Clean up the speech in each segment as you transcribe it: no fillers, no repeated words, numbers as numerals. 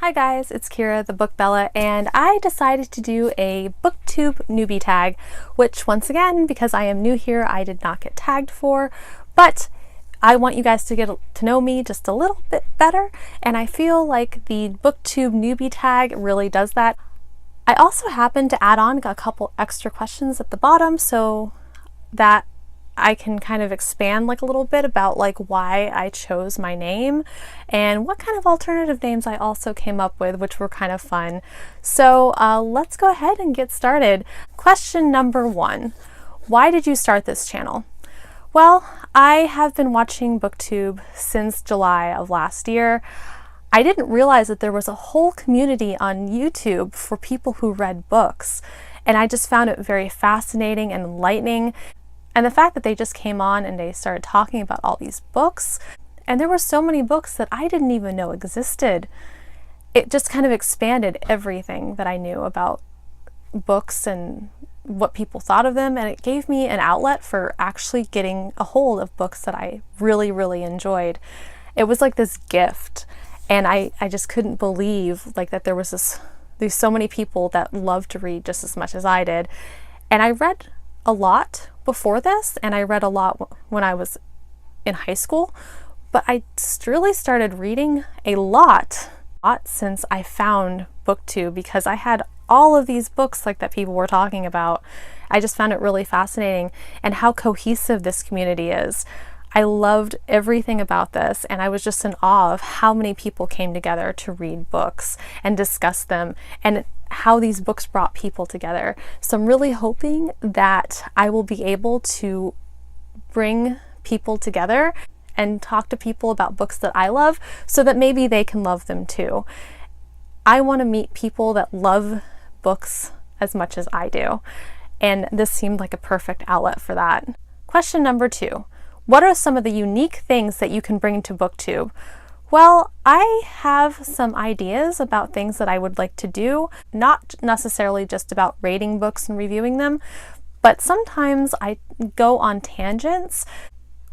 Hi guys, it's Kira, the Bookbella, and I decided to do a Booktube newbie tag, which once again, because I am new here, I did not get tagged for, but I want you guys to get to know me just a little bit better, and I feel like the Booktube newbie tag really does that. I also happened to add on a couple extra questions at the bottom so that I can kind of expand like a little bit about like why I chose my name and what kind of alternative names I also came up with, which were kind of fun. So let's go ahead and get started. Question number 1. Why did you start this channel? Well, I have been watching Booktube since July of last year. I didn't realize that there was a whole community on YouTube for people who read books, and I just found it very fascinating and enlightening. And the fact that they just came on and they started talking about all these books, and there were so many books that I didn't even know existed. It just kind of expanded everything that I knew about books and what people thought of them, and it gave me an outlet for actually getting a hold of books that I really, really enjoyed. It was like this gift, and I just couldn't believe like that there was there's so many people that loved to read just as much as I did. And I read a lot before this, and I read a lot when I was in high school, but I really started reading a lot since I found Booktube, because I had all of these books like that people were talking about. I just found it really fascinating and how cohesive this community is. I loved everything about this, and I was just in awe of how many people came together to read books and discuss them, and how these books brought people together. So I'm really hoping that I will be able to bring people together and talk to people about books that I love so that maybe they can love them too. I want to meet people that love books as much as I do, and this seemed like a perfect outlet for that. Question number 2. What are some of the unique things that you can bring to Booktube? Well, I have some ideas about things that I would like to do, not necessarily just about rating books and reviewing them, but sometimes I go on tangents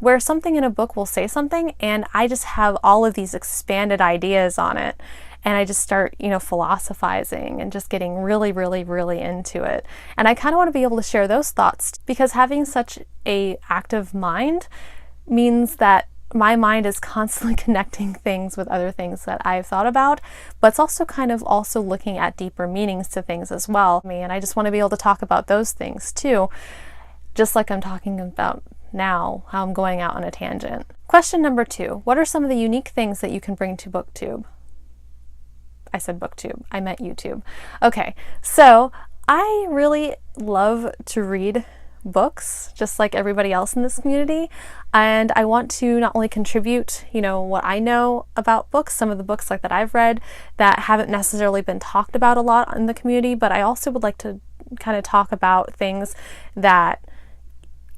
where something in a book will say something and I just have all of these expanded ideas on it, and I just start, philosophizing and just getting really, really, really into it. And I kind of want to be able to share those thoughts, because having such an active mind means that my mind is constantly connecting things with other things that I've thought about, but it's also kind of also looking at deeper meanings to things as well. And I just want to be able to talk about those things too, just like I'm talking about now, how I'm going out on a tangent. Question number 2. What are some of the unique things that you can bring to Booktube? I said Booktube, I meant YouTube. Okay, so I really love to read books just like everybody else in this community, and I want to not only contribute what I know about books, some of the books like that I've read that haven't necessarily been talked about a lot in the community, but I also would like to kind of talk about things that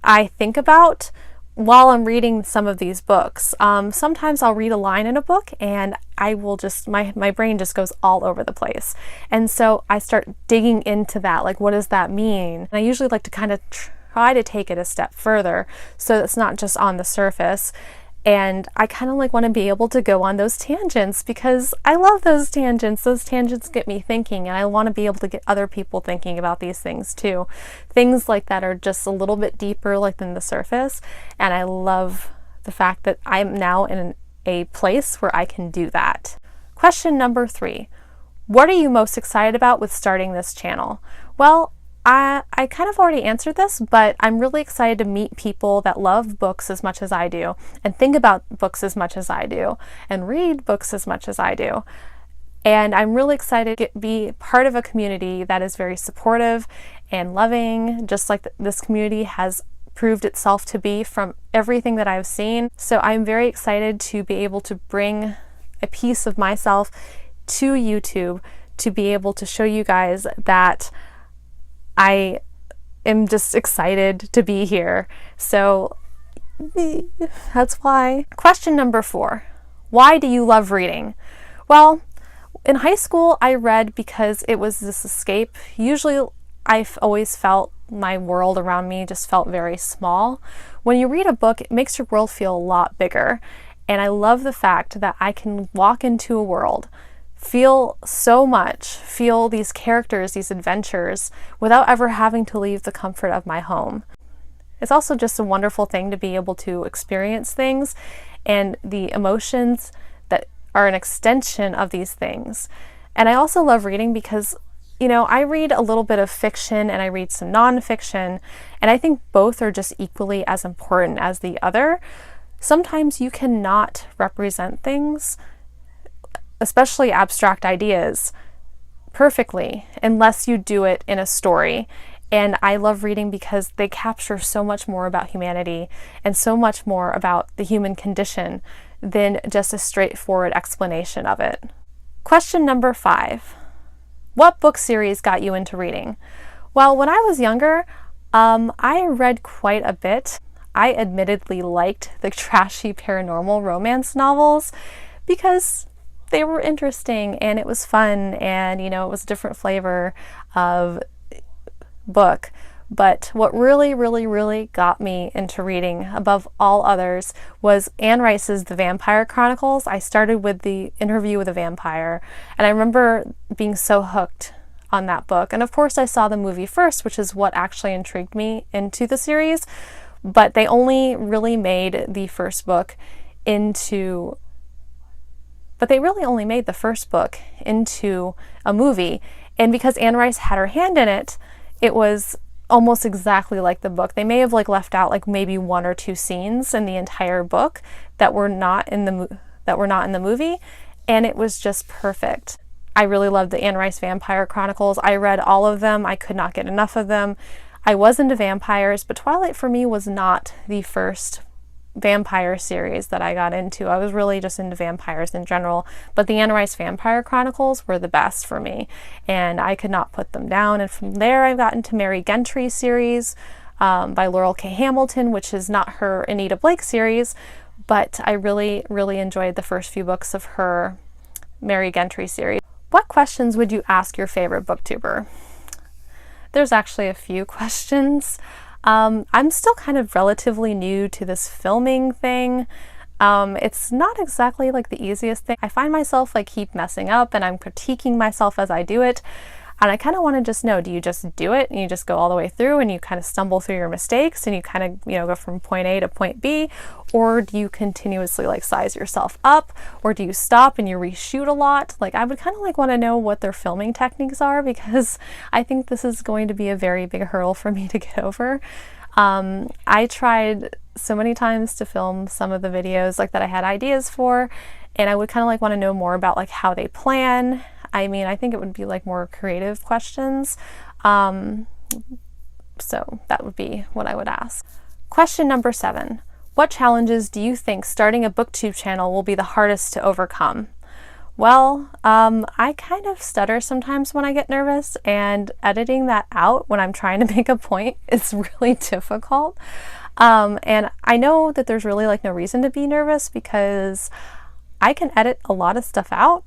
I think about while I'm reading some of these books. Sometimes I'll read a line in a book and I will just, my brain just goes all over the place. And so I start digging into that, like what does that mean? And I usually like to kind of try to take it a step further so it's not just on the surface. And I kind of like want to be able to go on those tangents because I love those tangents. Those tangents get me thinking, and I want to be able to get other people thinking about these things too. Things like that are just a little bit deeper like than the surface, and I love the fact that I'm now in a place where I can do that. Question number 3. What are you most excited about with starting this channel? Well, I kind of already answered this, but I'm really excited to meet people that love books as much as I do, and think about books as much as I do, and read books as much as I do. And I'm really excited to be part of a community that is very supportive and loving, just like this community has proved itself to be from everything that I've seen. So I'm very excited to be able to bring a piece of myself to YouTube to be able to show you guys that I am just excited to be here. So that's why. Question number 4. Why do you love reading? Well, in high school I read because it was this escape. Usually I've always felt my world around me just felt very small. When you read a book, it makes your world feel a lot bigger. And I love the fact that I can walk into a world, feel so much, feel these characters, these adventures, without ever having to leave the comfort of my home. It's also just a wonderful thing to be able to experience things and the emotions that are an extension of these things. And I also love reading because, you know, I read a little bit of fiction and I read some nonfiction, and I think both are just equally as important as the other. Sometimes you cannot represent things, especially abstract ideas, perfectly unless you do it in a story. And I love reading because they capture so much more about humanity and so much more about the human condition than just a straightforward explanation of it. Question number 5. What book series got you into reading? Well, when I was younger, I read quite a bit. I admittedly liked the trashy paranormal romance novels because they were interesting and it was fun, and, you know, it was a different flavor of book. But what really got me into reading above all others was Anne Rice's The Vampire Chronicles. I started with The Interview with a Vampire, and I remember being so hooked on that book. And of course I saw the movie first, which is what actually intrigued me into the series, but they only really made the first book into a movie. And because Anne Rice had her hand in it, it was almost exactly like the book. They may have left out maybe 1 or 2 scenes in the entire book that were not in the movie, and it was just perfect. I really loved the Anne Rice Vampire Chronicles. I read all of them. I could not get enough of them. I was into vampires, but Twilight for me was not the first vampire series that I got into. I was really just into vampires in general, but the Anne Rice Vampire Chronicles were the best for me, and I could not put them down. And from there I got into Mary Gentry series by Laurel K. Hamilton, which is not her Anita Blake series, but I really enjoyed the first few books of her Mary Gentry series. What questions would you ask your favorite booktuber? There's actually a few questions. I'm still kind of relatively new to this filming thing. It's not exactly the easiest thing. I find myself keep messing up, and I'm critiquing myself as I do it. And I kind of want to just know, do you just do it and you just go all the way through and you kind of stumble through your mistakes and you kind of, go from point A to point B? Or do you continuously size yourself up? Or do you stop and you reshoot a lot? I would kind of want to know what their filming techniques are, because I think this is going to be a very big hurdle for me to get over. I tried so many times to film some of the videos that I had ideas for, and I would kind of want to know more about how they plan. I mean, I think it would be more creative questions. So that would be what I would ask. Question number 7. What challenges do you think starting a booktube channel will be the hardest to overcome? Well, I kind of stutter sometimes when I get nervous, and editing that out when I'm trying to make a point is really difficult. And I know that there's really no reason to be nervous because I can edit a lot of stuff out.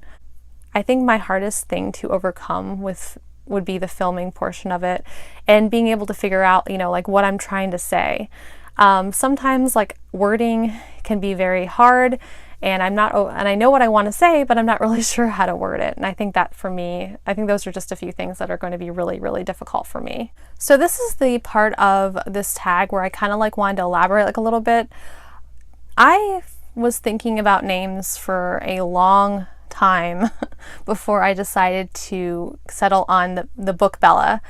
I think my hardest thing to overcome would be the filming portion of it, and being able to figure out, what I'm trying to say. Sometimes wording can be very hard, and I know what I want to say, but I'm not really sure how to word it. And I think that for me, those are just a few things that are going to be really difficult for me. So this is the part of this tag where I kind of wanted to elaborate a little bit. I was thinking about names for a long time before I decided to settle on the Thebookbella,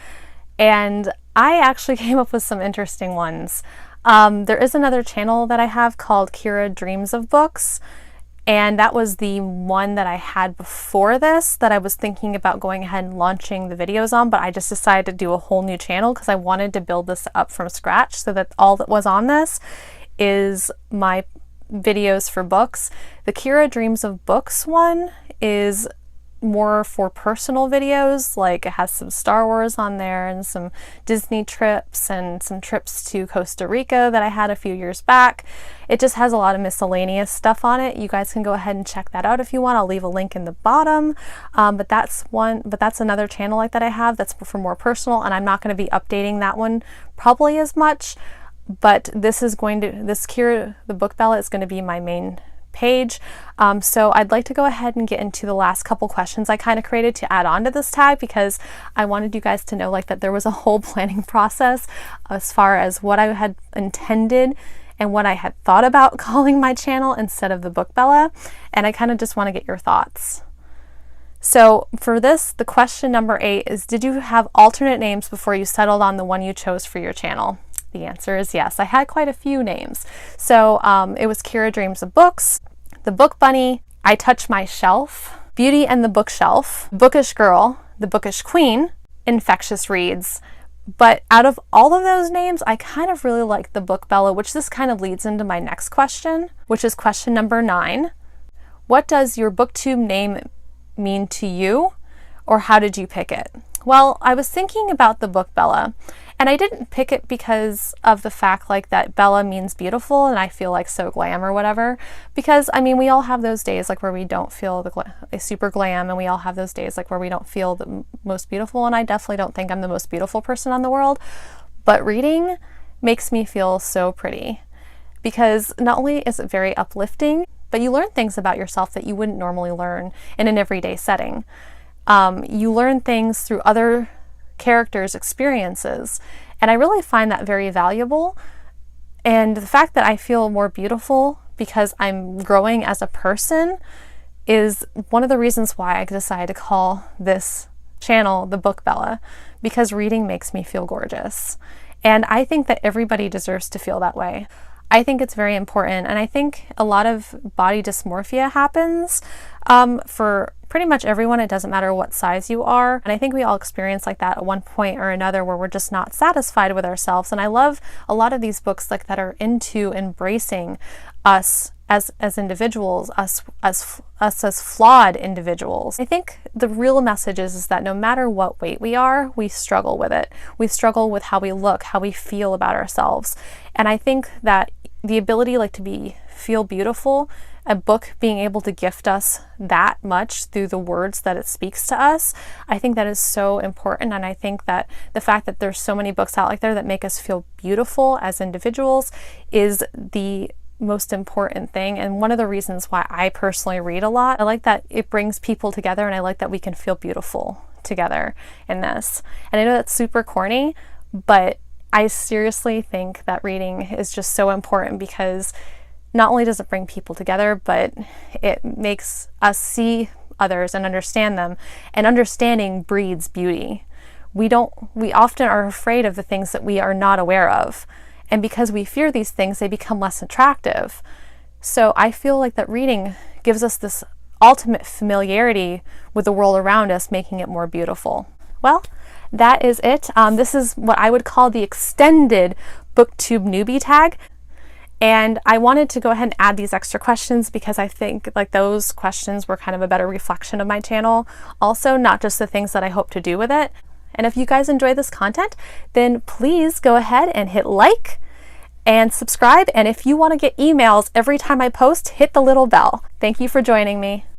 and I actually came up with some interesting ones. There is another channel that I have called Kira Dreams of Books, and that was the one that I had before this that I was thinking about going ahead and launching the videos on, but I just decided to do a whole new channel because I wanted to build this up from scratch so that all that was on this is my videos for books. The Kira Dreams of Books one is more for personal videos, it has some Star Wars on there and some Disney trips and some trips to Costa Rica that I had a few years back. It just has a lot of miscellaneous stuff on it. You guys can go ahead and check that out if you want. I'll leave a link in the bottom. But that's another channel that I have that's for more personal, and I'm not going to be updating that one probably as much. But this Kira Thebookbella is going to be my main page. So I'd like to go ahead and get into the last couple questions I kind of created to add on to this tag, because I wanted you guys to know like that there was a whole planning process as far as what I had intended and what I had thought about calling my channel instead of the Bookbella, and I kind of just want to get your thoughts. So for this, the question number 8 is, did you have alternate names before you settled on the one you chose for your channel? The answer is yes. I had quite a few names. So it was Kira Dreams of Books, The Book Bunny, I Touch My Shelf, Beauty and the Bookshelf, Bookish Girl, The Bookish Queen, Infectious Reads. But out of all of those names, I kind of really like the Bookbella, which this kind of leads into my next question, which is question number 9. What does your Booktube name mean to you, or how did you pick it? Well, I was thinking about the Bookbella, and I didn't pick it because of the fact like that Bella means beautiful and I feel like so glam or whatever, because I mean we all have those days like where we don't feel the super glam, and we all have those days like where we don't feel the most beautiful, and I definitely don't think I'm the most beautiful person in the world, but reading makes me feel so pretty, because not only is it very uplifting, but you learn things about yourself that you wouldn't normally learn in an everyday setting. You learn things through other characters' experiences, and I really find that very valuable. And the fact that I feel more beautiful because I'm growing as a person is one of the reasons why I decided to call this channel the Bookbella, because reading makes me feel gorgeous. And I think that everybody deserves to feel that way. I think it's very important, and I think a lot of body dysmorphia happens for pretty much everyone. It doesn't matter what size you are, and I think we all experience like that at one point or another where we're just not satisfied with ourselves. And I love a lot of these books like that are into embracing us as individuals, us as flawed individuals. I think the real message is that no matter what weight we are, we struggle with it. We struggle with how we look, how we feel about ourselves. And I think that the ability like to feel beautiful, a book being able to gift us that much through the words that it speaks to us, I think that is so important. And I think that the fact that there's so many books out there that make us feel beautiful as individuals is the most important thing, and one of the reasons why I personally read a lot. I like that it brings people together, and I like that we can feel beautiful together in this. And I know that's super corny, but I seriously think that reading is just so important, because not only does it bring people together, but it makes us see others and understand them, and understanding breeds beauty. We often are afraid of the things that we are not aware of. And because we fear these things, they become less attractive. So I feel like that reading gives us this ultimate familiarity with the world around us, making it more beautiful. Well, that is it. This is what I would call the extended Booktube newbie tag. And I wanted to go ahead and add these extra questions because I think like those questions were kind of a better reflection of my channel. Also, not just the things that I hope to do with it. And if you guys enjoy this content, then please go ahead and hit like and subscribe. And if you want to get emails every time I post, hit the little bell. Thank you for joining me.